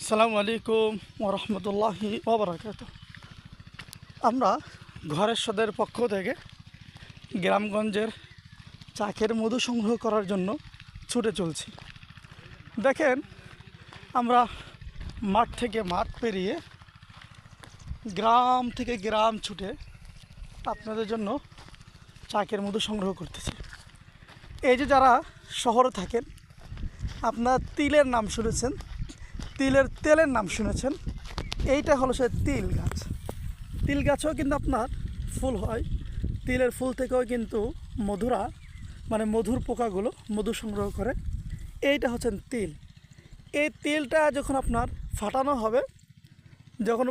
আসসালামু আলাইকুম ওরহমতুল্লাহি ওবরাকাতুহ। আমরা ঘরের সদের পক্ষ থেকে গ্রামগঞ্জের চাকের মধু সংগ্রহ করার জন্য ছুটে চলছি। দেখেন, আমরা মাঠ থেকে মাঠ পেরিয়ে গ্রাম থেকে গ্রাম ছুটে আপনাদের জন্য চাকের মধু সংগ্রহ করতেছি। এই যে যারা শহরে থাকেন, আপনারা তিলের নাম শুনেছেন, তেলের নাম শুনেছেন। এইটা হলো সে তিল গাছ। তিল গাছেও কিন্তু আপনার ফুল হয়। তিলের ফুল থেকেও কিন্তু মধুর পোকাগুলো মধু সংগ্রহ করে। এইটা হচ্ছেন তিল। এই তিলটা যখন আপনার ফাটানো হবে, যখন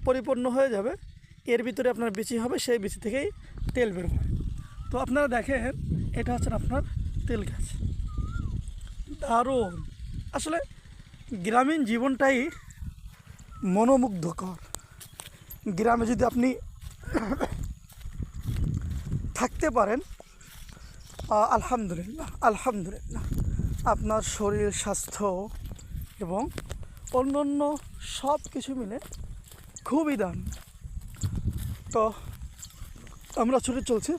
পরিপূর্ণ হয়ে যাবে, এর ভিতরে আপনার বিচি হবে, সেই বিচি থেকেই তেল বের হয়। তো আপনারা দেখেন, এটা হচ্ছেন আপনার তিল গাছ। দারুণ! আসলে গ্রামীণ জীবনটাই মনোমুগ্ধকর। গ্রামে যদি আপনি থাকতে পারেন, আলহামদুলিল্লাহ আপনার শরীর, স্বাস্থ্য এবং অন্য সব কিছু মিলে খুবই দারুণ। তো আমরা ছুটে চলছি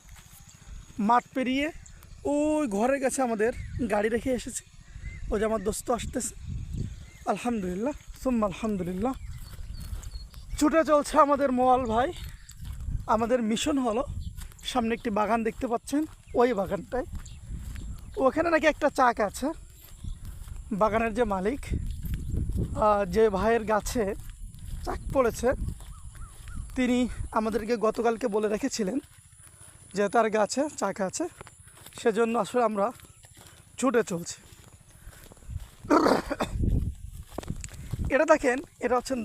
মাঠ পেরিয়ে। ওই ঘরের কাছে আমাদের গাড়ি রেখে এসেছি। ওই যে আমার দোস্ত আসতেছে। আলহামদুলিল্লাহ সুম্মা আলহামদুলিল্লাহ, ছুটে চলছে আমাদের মোয়াল ভাই। আমাদের মিশন হলো, সামনে একটি বাগান দেখতে পাচ্ছেন, ওই বাগানটায় ওখানে নাকি একটা চাক আছে। বাগানের যে মালিক, যে ভাইয়ের গাছে চাক পড়েছে, তিনি আমাদেরকে গতকালকে বলে রেখেছিলেন যে তার গাছে চাক আছে। সেজন্য আসলে আমরা ছুটে চলছি। এটা দেখেন, এটা হচ্ছেন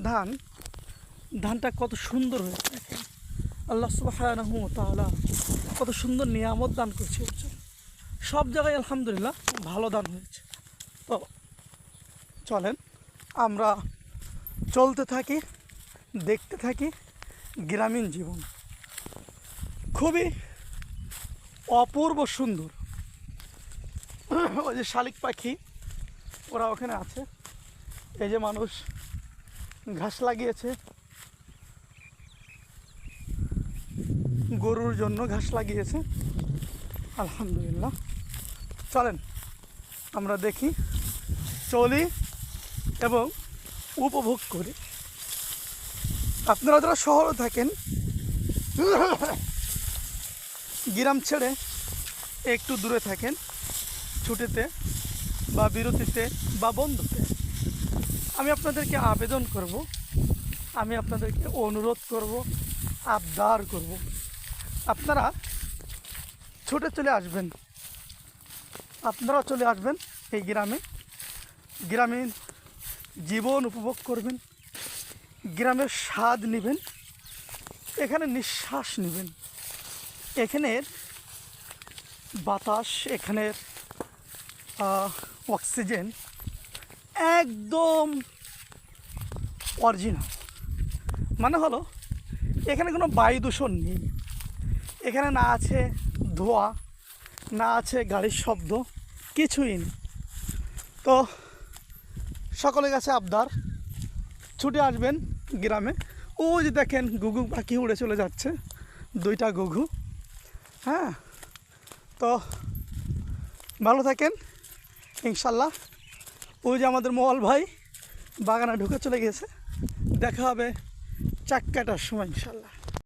ধানটা কত সুন্দর হয়েছে। দেখেন, আল্লাহ সুবহানাহু ওয়া তাআলা কত সুন্দর নিয়ামত দান করছে। সব জায়গায় আলহামদুলিল্লাহ ভালো দান হয়েছে। তো চলেন আমরা চলতে থাকি, দেখতে থাকি গ্রামীণ জীবন। খুবই অপূর্ব সুন্দর। ওই যে শালিক পাখি, ওরা ওখানে আছে। এই যে মানুষ ঘাস লাগিয়েছে, গরুর জন্য ঘাস লাগিয়েছে। আলহামদুলিল্লাহ, চলেন আমরা দেখি, চলি এবং উপভোগ করি। আপনারা যারা শহরে থাকেন, গ্রাম ছেড়ে একটু দূরে থাকেন, ছুটিতে বা বিরতিতে বা বন্ধুতে, আমি আপনাদেরকে আবেদন করব, আমি আপনাদেরকে অনুরোধ করব, আবদার করব, আপনারা ছুটে চলে আসবেন। আপনারা চলে আসবেন এই গ্রামে, গ্রামীণ জীবন উপভোগ করবেন, গ্রামের স্বাদ নেবেন, এখানে নিঃশ্বাস নেবেন। এখানের বাতাস, এখানের অক্সিজেন একদম অরিজিনাল। মানে হলো, এখানে কোনো বায়ু দূষণ নেই। এখানে না আছে ধোঁয়া, না আছে গাড়ির শব্দ, কিছুই নেই। তো সকলের কাছে আবদার, ছুটে আসবেন গ্রামে। ওই যে দেখেন, ঘুঘু পাখি উড়ে চলে যাচ্ছে, 2টা ঘুঘু। হ্যাঁ, তো ভালো থাকেন ইনশাল্লাহ। ওই যে আমাদের মোয়াল ভাই বাগানে ঢুকে চলে গেছে। দেখা হবে চাক কাটার সময় ইনশাল্লাহ।